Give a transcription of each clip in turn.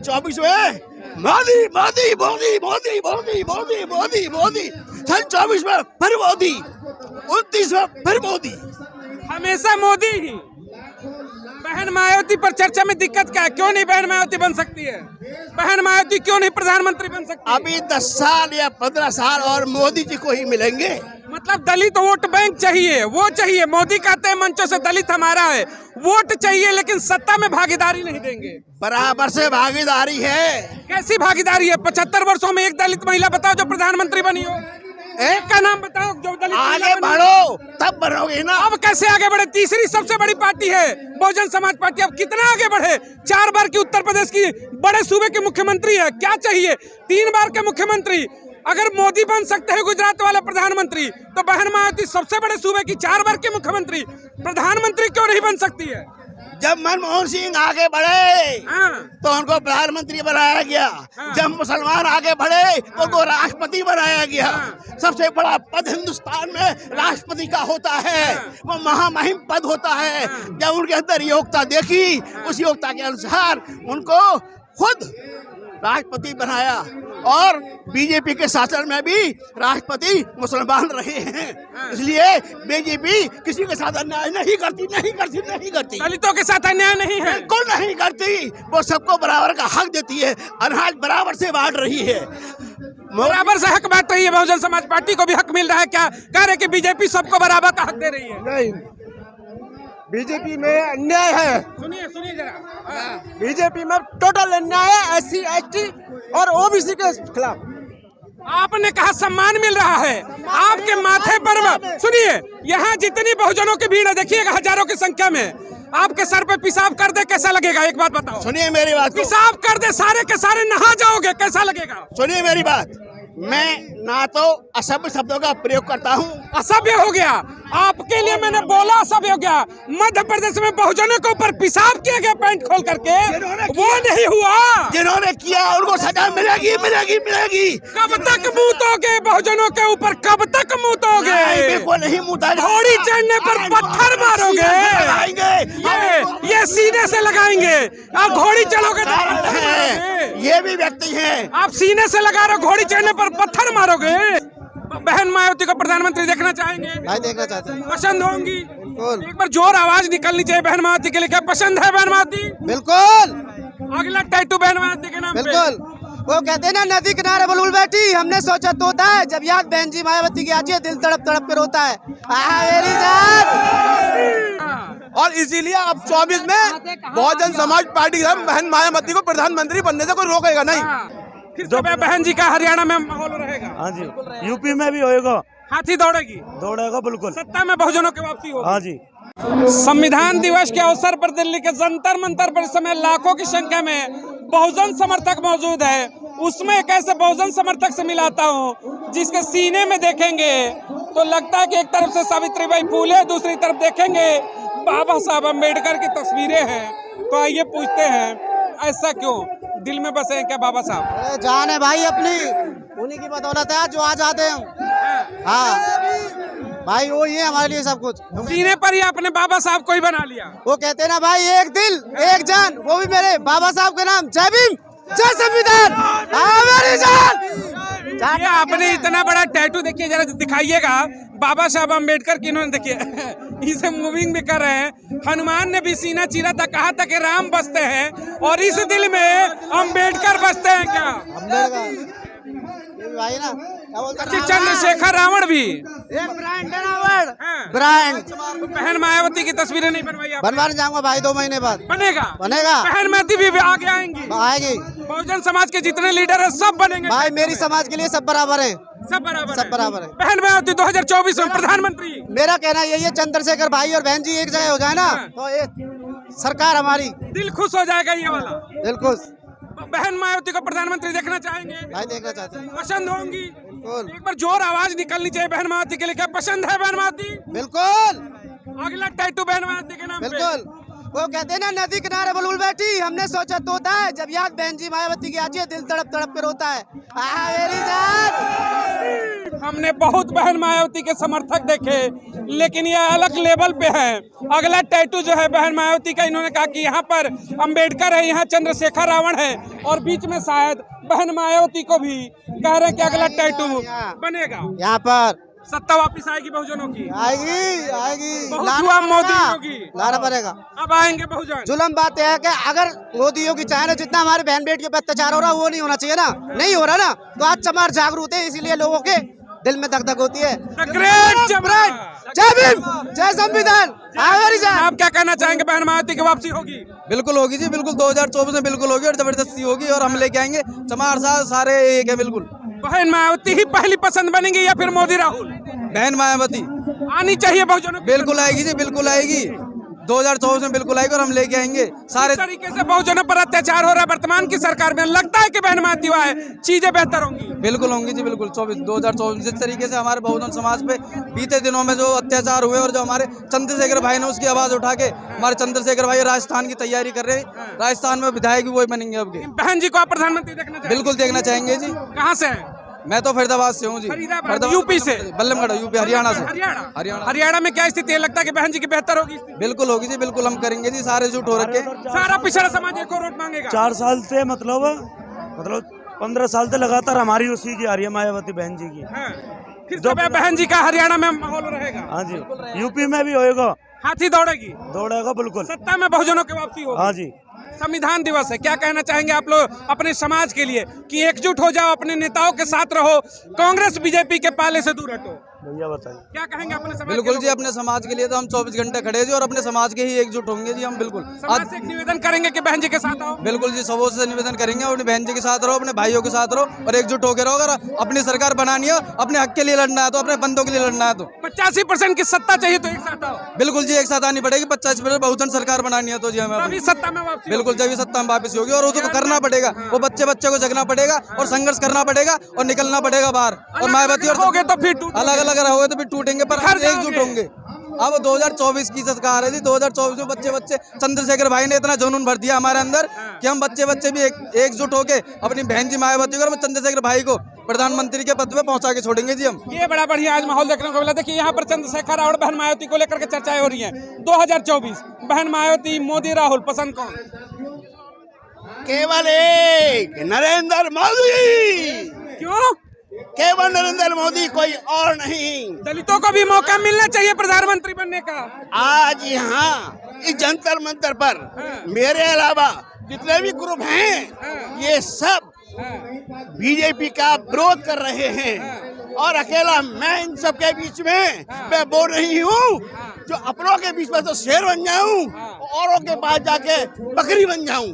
24 में मोदी मोदी मोदी मोदी मोदी मोदी मोदी मोदी, सन 24 में फिर मोदी, 29 में फिर मोदी, हमेशा मोदी ही। बहन मायावती पर चर्चा में दिक्कत क्या है? क्यों नहीं बहन मायावती बन सकती है? बहन मायावती क्यों नहीं प्रधानमंत्री बन सकती? अभी 10 साल या 15 साल और मोदी जी को ही मिलेंगे। मतलब दलित वोट बैंक चाहिए, वो चाहिए। मोदी कहते हैं मंचों से दलित हमारा है, वोट चाहिए, लेकिन सत्ता में भागीदारी नहीं देंगे। बराबर से भागीदारी है। कैसी भागीदारी है? 75 वर्षों में एक दलित महिला बताओ जो प्रधानमंत्री बनी हो। एक का नाम बताओ जो दलित। आगे बढ़ो तब बढ़ोगे ना। अब कैसे आगे बढ़े? तीसरी सबसे बड़ी पार्टी है बहुजन समाज पार्टी। अब कितना आगे बढ़े? 4 बार की उत्तर प्रदेश की बड़े सूबे के मुख्यमंत्री है, क्या चाहिए? 3 बार के मुख्यमंत्री। अगर मोदी बन सकते हैं गुजरात वाले प्रधानमंत्री, तो बहन मायावती सबसे बड़े सूबे की 4 बार की मुख्यमंत्री, प्रधानमंत्री क्यों नहीं बन सकती है? जब मनमोहन सिंह आगे बढ़े तो उनको प्रधानमंत्री बनाया गया। जब मुसलमान आगे बढ़े तो उनको राष्ट्रपति बनाया गया। सबसे बड़ा पद हिंदुस्तान में राष्ट्रपति का होता है, वो महामहिम पद होता है। जब उनके अंदर योग्यता देखी, उस योग्यता के अनुसार उनको खुद राष्ट्रपति बनाया। और बीजेपी के शासन में भी राष्ट्रपति मुसलमान रहे हैं, इसलिए बीजेपी किसी के साथ अन्याय नहीं करती। दलितों के साथ अन्याय नहीं है, बिल्कुल नहीं करती। वो सबको बराबर का हक देती है, अनाज बराबर से बांट रही है, बराबर से हक बांट रही है। बहुजन समाज पार्टी को भी हक मिल रहा है। क्या कह रहे कि बीजेपी सबको बराबर का हक दे रही है? नहीं, बीजेपी में अन्याय है। सुनिए जरा। बीजेपी में टोटल अन्याय है, SC ST और OBC के खिलाफ। आपने कहा सम्मान मिल रहा है आपके माथे पर। सुनिए, यहाँ जितनी बहुजनों की भीड़ है, देखिएगा हजारों की संख्या में। आपके सर पे पेशाब कर दे, कैसा लगेगा? एक बात बताओ। सुनिए मेरी बात। पेशाब कर दे, सारे के सारे नहा जाओगे, कैसा लगेगा? सुनिए मेरी बात। मैं ना तो असभ्य शब्दों का प्रयोग करता हूँ। असभ्य हो गया आपके लिए, मैंने बोला असभ्य हो गया। मध्य प्रदेश में बहुजनों के ऊपर पेशाब किया गया पैंट खोल करके, वो नहीं हुआ। जिन्होंने किया उनको सजा मिलेगी मिलेगी मिलेगी। कब तक मुँतोगे बहुजनों के ऊपर? कब तक मुँतोगे? बिल्कुल नहीं मुँता। घोड़ी चढ़ने पर पत्थर मारोगे? ये सीने से लगाएंगे। आप घोड़ी चलोगे तो ये भी व्यक्ति हैं। आप सीने से लगा रहे हो, घोड़ी चढ़ने पर पत्थर मारोगे। बहन मायावती को प्रधानमंत्री देखना चाहेंगे? नहीं देखना चाहते। पसंद होंगी? एक बार जोर आवाज निकलनी चाहिए बहन मायावती के लिए। क्या पसंद है बहन मायावती? बिल्कुल। अगला टैटू बहन मायावती के नाम पे। बिल्कुल। वो कहते हैं ना, नदी किनारे बुलबुल बैठी, हमने सोचा तोता है, जब याद बहन जी मायावती की आती है, दिल तड़प तड़प के रोता है। मेरी जान। और इसीलिए अब 24 में बहुजन समाज पार्टी बहन मायावती को प्रधानमंत्री बनने से कोई रोकेगा नहीं। फिर तो बहन जी का हरियाणा में माहौल रहेगा। हाँ जी, यूपी में भी होएगा। हाथी दौड़ेगी? दौड़ेगा बिल्कुल। सत्ता में बहुजनों की वापसी होगी। हाँ जी। संविधान दिवस के अवसर पर दिल्ली के जंतर मंतर पर इस समय लाखों की संख्या में बहुजन समर्थक मौजूद है। उसमें एक ऐसे बहुजन समर्थक से मिलाता हूँ जिसके सीने में देखेंगे तो लगता है कि एक तरफ से सावित्रीबाई फूले, दूसरी तरफ देखेंगे बाबा साहब अम्बेडकर की तस्वीरें हैं। तो आइए पूछते हैं, ऐसा क्यों? दिल में बसे हैं क्या बाबा साहब? जान है भाई अपनी, उन्हीं की बदौलत है जो आज आते हैं। हाँ भाई, वो ये हमारे लिए सब कुछ। सीने पर ही आपने बाबा साहब को ही बना लिया। वो कहते हैं ना भाई, एक दिल एक जान, वो भी मेरे बाबा साहब के नाम। जय भीम, जय संविधान। मेरी जान। ये आपने इतना बड़ा टैटू, देखिए जरा दिखाइएगा। बाबा साहब अम्बेडकर की, इन्होंने देखिए इसे मूविंग भी कर रहे हैं। हनुमान ने भी सीना चीरा था, कहा था कि राम बसते हैं, और इस दिल में अम्बेडकर बसते हैं क्या? भाई ना क्या बोलते हैं, चंद्रशेखर रावण भी एक ब्रांड है ना, ब्रांड। बहन मायावती की तस्वीरें नहीं बनवाई आप? बनवाने जाऊंगा भाई, 2 महीने बाद बनेगा। बहन मायावती भी आगे आएंगी, आएगी। बहुजन समाज के जितने लीडर है सब बनेंगे भाई। मेरी समाज के लिए सब बराबर है, सब बराबर सब बराबर है। बहन मायावती 2024 में प्रधानमंत्री। मेरा कहना यही है, चंद्रशेखर भाई और बहन जी एक जगह हो जाए ना, तो ये सरकार हमारी दिल खुश हो जाएगा ये वाला। बिल्कुल। बहन मायावती को प्रधानमंत्री देखना चाहेंगे? भाई देखना चाहते हैं। पसंद होंगी? बिल्कुल। एक बार जोर आवाज निकलनी चाहिए बहन मायावती के लिए। क्या पसंद है बहन मायावती? बिल्कुल। अगला टैटू बहन मायावती के नाम पे। बिल्कुल। वो कहते हैं ना, नदी किनारे बुलबुल बैठी, हमने सोचा तोता है, जब याद बहन जी मायावती की आती है, दिल तड़प तड़प के रोता है। मेरी जान। हमने बहुत बहन मायावती के समर्थक देखे, लेकिन ये अलग लेवल पे है। अगला टैटू जो है बहन मायावती का, इन्होंने कहा कि यहाँ पर अंबेडकर है, यहाँ चंद्रशेखर रावण है, और बीच में शायद बहन मायावती को भी कह रहे हैं कि अगला टैटू बनेगा। यहाँ पर सत्ता वापिस आएगी बहुजनों की, आएगी आएगी, बहुत लाना हुआ पड़ेगा, मोदी योगी, लाना पड़ेगा। अब आएंगे बहुजन। जुलम बात है कि अगर मोदी योगी चाहे ना, जितना हमारे बहन बेटियों पे अत्याचार हो रहा है वो नहीं होना चाहिए ना, नहीं हो रहा ना, तो आज चमार जागरूक है, इसीलिए लोगों के दिल में धक धक होती है। ग्रेट चमरान, जय भीम, जय संविधान। आप क्या कहना चाहेंगे? बहन मायावती की वापसी होगी? बिल्कुल होगी जी, बिल्कुल 2024 में बिल्कुल होगी, और जबरदस्ती होगी, और हम लेके आएंगे चमार साहब सारे एक है। बिल्कुल बहन मायावती ही पहली पसंद बनेंगी या फिर मोदी राहुल? बहन मायावती आनी चाहिए बहुजनों की। बिल्कुल आएगी जी, बिल्कुल आएगी, 2024 में बिल्कुल आएगी, और हम लेके आएंगे सारे। इस तरीके से बहुजनों पर अत्याचार हो रहा है वर्तमान की सरकार में, लगता है कि बहन मायावती आए चीजें बेहतर होंगी। बिल्कुल होंगी जी, बिल्कुल 2024 जिस तरीके से हमारे बहुजन समाज पे बीते दिनों में जो अत्याचार हुए, और जो हमारे चंद्रशेखर भाई ने उसकी आवाज उठा के, हमारे चंद्रशेखर भाई राजस्थान की तैयारी कर रहे हैं, राजस्थान में विधायक भी वही बनेंगे अब के। बहन जी को आप प्रधानमंत्री देखना चाहिए? बिल्कुल देखना चाहेंगे जी। कहाँ से है? मैं तो फरीदाबाद से हूँ जी, फरीदाबाद यूपी से, बल्लमगढ़ यूपी, हरियाणा से। हरियाणा में क्या स्थिति है? लगता है कि बहन जी की बेहतर होगी? बिल्कुल होगी जी, बिल्कुल हम करेंगे जी, सारे जुट हो रखे। सारा पिछड़ा समाज एक और वोट मांगेगा। 4 साल से मतलब 15 साल से लगातार हमारी उसी की आ रही है, मायावती बहन जी की। हाँ। फिर तो बहन जी का हरियाणा में माहौल रहेगा। हाँ जी, यूपी में भी होएगा, हाथी दौड़ेगी, दौड़ेगा बिल्कुल। सत्ता में बहुजनों की वापसी होगी। हाँ जी। संविधान दिवस है, क्या कहना चाहेंगे आप लोग अपने समाज के लिए कि एकजुट हो जाओ, अपने नेताओं के साथ रहो, कांग्रेस बीजेपी के पाले से दूर हटो? भैया बताइए क्या कहेंगे अपने समाज बिल्कुल के जी, अपने समाज के लिए तो हम 24 घंटे खड़े जी, और अपने समाज के ही एकजुट होंगे जी हम। बिल्कुल समाज से एक निवेदन करेंगे कि बहन जी के साथ आओ। बिल्कुल जी, सबों से निवेदन करेंगे, अपनी बहन जी के साथ रहो, अपने भाइयों के साथ रहो, और एकजुट होकर रहो। अगर अपनी सरकार बनानी है, अपने हक के लिए लड़ना है, तो अपने बंदों के लिए लड़ना है, तो 85% की सत्ता चाहिए तो एक साथ आओ। बिल्कुल जी, एक साथ आनी पड़ेगी। 50% बहुजन सरकार बनानी है तो जी हमें अभी सत्ता में वापसी बिल्कुल जब सत्ता में वापसी होगी, और उसको करना पड़ेगा, वो बच्चे को जगना पड़ेगा, और संघर्ष करना पड़ेगा, और निकलना पड़ेगा बाहर। और मायावती और होगे तो फिर अलग अलग रहोगे तो फिर टूटेंगे, पर हम एकजुट होंगे। अब 2024 की सरकार है जी, 2024 में बच्चे चंद्रशेखर भाई ने इतना जुनून भर दिया हमारे अंदर कि हम बच्चे भी एकजुट होके अपनी बहन जी मायावती को और चंद्रशेखर भाई को प्रधानमंत्री के पद पे पहुंचा के छोड़ेगे जी हम। ये बड़ा बढ़िया आज माहौल देखने को मिला। देखिए यहाँ पर चंद्रशेखर और बहन मायावती को लेकर के चर्चाएं हो रही हैं। 2024 बहन मायावती, मोदी राहुल, पसंद कौन? केवल एक नरेंद्र मोदी। क्यों? केवल नरेंद्र मोदी, कोई और नहीं। दलितों को भी मौका मिलना चाहिए प्रधानमंत्री बनने का। आज यहाँ इस जंतर मंतर पर मेरे अलावा जितने भी ग्रुप हैं, ये सब बीजेपी का विरोध कर रहे हैं, और अकेला मैं इन सब के बीच में मैं वो नहीं हूँ जो अपनों के बीच में तो शेर बन जाऊं, औरों के पास जाके बकरी बन जाऊं।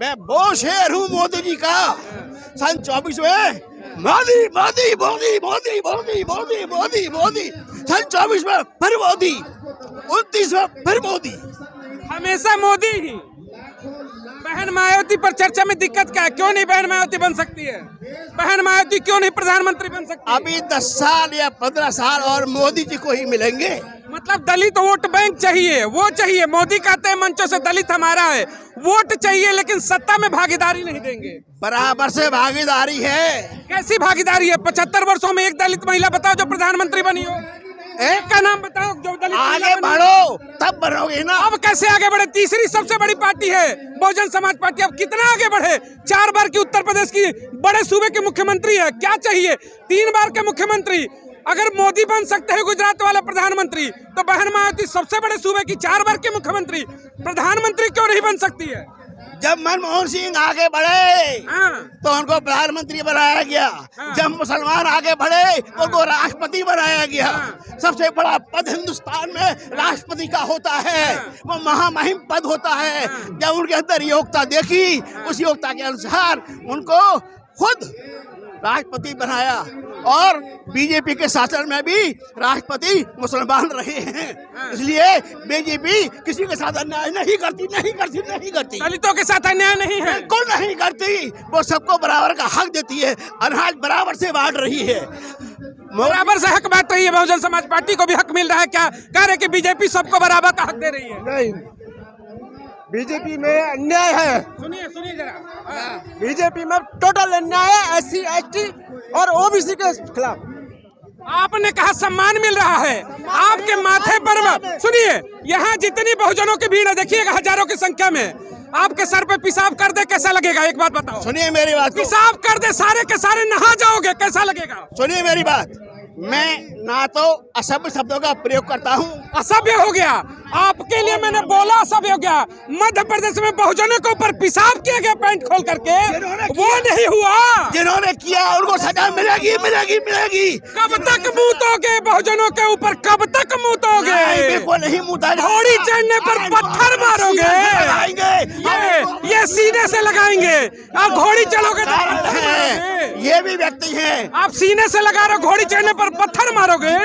मैं वो शेर हूँ मोदी जी का। सन 24 में मोदी मोदी मोदी मोदी मोदी मोदी मोदी मोदी, सन 24 में फिर मोदी, 29 में फिर मोदी, हमेशा मोदी ही। बहन मायावती पर चर्चा में दिक्कत क्या है? क्यों नहीं बहन मायावती बन सकती है? बहन मायावती क्यों नहीं प्रधानमंत्री बन सकती? अभी 10 साल या 15 साल और मोदी जी को ही मिलेंगे। मतलब दलित वोट बैंक चाहिए, वो चाहिए। मोदी कहते हैं मंचों से दलित हमारा है, वोट चाहिए, लेकिन सत्ता में भागीदारी नहीं देंगे। बराबर से भागीदारी है। कैसी भागीदारी है? 75 वर्षों में एक दलित महिला बताओ जो प्रधानमंत्री बनी हो। एक का नाम बताओ जो दलित। आगे बढ़ो तब बढ़ोगे ना। अब कैसे आगे बढ़े? तीसरी सबसे बड़ी पार्टी है बहुजन समाज पार्टी। अब कितना आगे बढ़े? 4 बार की उत्तर प्रदेश की बड़े सूबे के मुख्यमंत्री है, क्या चाहिए? 3 बार के मुख्यमंत्री। अगर मोदी बन सकते हैं गुजरात वाले प्रधानमंत्री, तो बहन मायावती सबसे बड़े सूबे की 4 बार के मुख्यमंत्री प्रधानमंत्री क्यों नहीं बन सकती है? जब मनमोहन सिंह आगे बढ़े तो उनको प्रधानमंत्री बनाया गया। जब मुसलमान आगे बढ़े तो उनको राष्ट्रपति बनाया गया। सबसे बड़ा पद हिंदुस्तान में राष्ट्रपति का होता है, वो महामहिम पद होता है। जब उनके अंदर योग्यता देखी, उस योग्यता के अनुसार उनको खुद राष्ट्रपति बनाया, और बीजेपी के शासन में भी राष्ट्रपति मुसलमान रहे हैं। इसलिए बीजेपी किसी के साथ अन्याय नहीं करती। दलितों के साथ अन्याय नहीं है, बिल्कुल नहीं करती। वो सबको बराबर का हक देती है, अनाज बराबर से बांट रही है, बराबर से हक बांट रही है। बहुजन समाज पार्टी को भी हक मिल रहा है। क्या कह रहे कि बीजेपी सबको बराबर का हक दे रही है? नहीं, बीजेपी में अन्याय है। सुनिए जरा। बीजेपी में टोटल अन्याय है, SC ST और OBC के खिलाफ। आपने कहा सम्मान मिल रहा है, आपके माथे पर सुनिए, यहाँ जितनी बहुजनों की भीड़ है देखिएगा हजारों की संख्या में, आपके सर पे पेशाब कर दे कैसा लगेगा? एक बात बताओ। सुनिए मेरी बात, पेशाब कर दे सारे के सारे नहा जाओगे कैसा लगेगा? सुनिए मेरी बात, मैं ना तो असभ्य शब्दों का प्रयोग करता हूँ। असभ्य हो गया आपके लिए, मैंने बोला असभ्य हो गया। मध्य प्रदेश में बहुजनों के ऊपर पेशाब किया गया पैंट खोल करके, वो नहीं हुआ। जिन्होंने किया उनको सजा मिलेगी मिलेगी मिलेगी। कब तक मुंह तोगे बहुजनों के ऊपर, कब तक मुंह तोगे? बिल्कुल नहीं मुँह, घोड़ी चढ़ने पर पत्थर मारोगे, ये सीने से लगाएंगे। आप घोड़ी चढ़ोगे तो ये भी व्यक्ति हैं, आप सीने से लगा रहे हो, घोड़ी चढ़ने पर पत्थर मारोगे।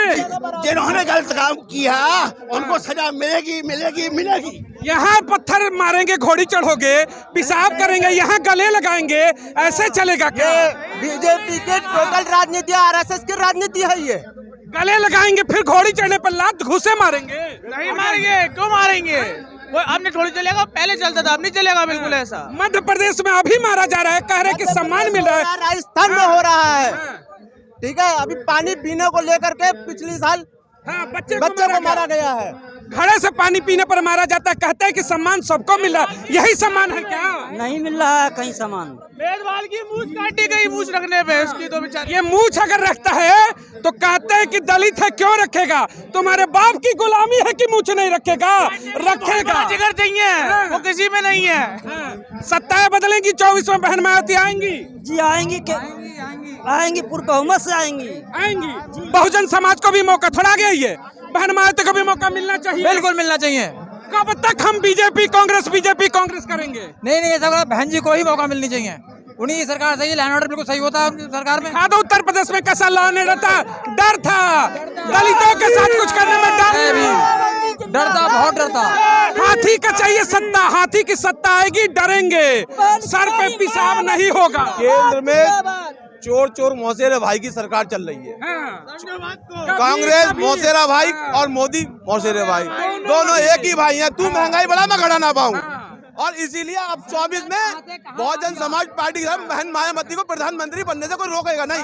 जिन्होंने गलत काम किया उनको सजा मिलेगी मिलेगी मिलेगी। यहाँ पत्थर मारेंगे, घोड़ी चढ़ोगे, पेशाब करेंगे, यहाँ गले लगाएंगे, ऐसे चलेगा क्या? बीजेपी के टोटल राजनीति आरएसएस की राजनीति है ये। गले लगाएंगे फिर घोड़ी चढ़ने पर लात घुसे मारेंगे। नहीं मारेंगे, क्यों मारेंगे? वो अब नहीं थोड़ी चलेगा, पहले चलता था, अब नहीं चलेगा बिल्कुल ऐसा। मध्य प्रदेश में अभी मारा जा रहा है, कह रहे कि सम्मान मिल रहा है। राजस्थान में हो रहा है, ठीक है। अभी पानी पीने को लेकर के पिछले साल हाँ, बच्चे को मारा गया है। घड़े से पानी पीने पर मारा जाता है, कहते हैं कि सम्मान सबको मिल रहा है, यही सम्मान है क्या? नहीं मिल रहा है कहीं सम्मान। बेदवाल की मूछ काटी गई, मूछ रखने पे उसकी तो बेचारी। ये मूछ अगर रखता है तो कहते हैं कि दलित है, क्यों रखेगा? तुम्हारे बाप की गुलामी है कि मूछ नहीं रखेगा? रखेगा। जिगर चाहिए, वो किसी में नहीं है। सत्ताएं बदलेंगी 24 में, बहन मायावती आएंगी जी आएंगी, आएंगी पूर्ण बहुमत से आएंगी। बहुजन समाज को भी मौका थोड़ा गया, ये बहन मायावती को भी मौका मिलना चाहिए। बिल्कुल मिलना चाहिए। कब तक हम बीजेपी कांग्रेस करेंगे? नहीं ऐसा बहन जी को ही मौका मिलनी चाहिए, उन्हीं की सरकार सही, लैंड ऑर्डर बिल्कुल सही होता है उनकी सरकार में। हाँ तो उत्तर प्रदेश में कैसा लॉ एंड ऑर्डर था? डर था, दलितों के साथ कुछ करने में डरता, बहुत डरता। हाथी का चाहिए सत्ता, हाथी की सत्ता आएगी डरेंगे, सर पे पेशाब नहीं होगा। केंद्र में चोर चोर मौसेरा भाई की सरकार चल रही है। कांग्रेस मौसेरा भाई और मोदी मौसेरा भाई, दोनों एक ही भाई हैं। तू महंगाई बढ़ा, मैं खड़ा ना पाऊँ, और इसीलिए अब 24 में बहुजन समाज पार्टी की बहन मायावती को प्रधानमंत्री बनने से कोई रोकेगा नहीं।